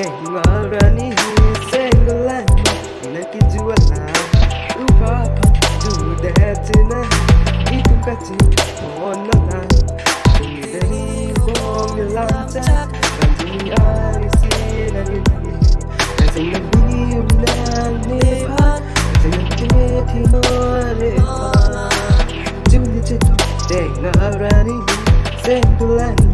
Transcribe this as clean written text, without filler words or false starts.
땡얼하니 생글라니 내게 주었나 우파파 두대지나 이 똑같이 원나나 그들이 공일람자 반지니 아리시나니 생각이 없는 내파 생각에 피노래파 주니치도 땡얼하니 생글라니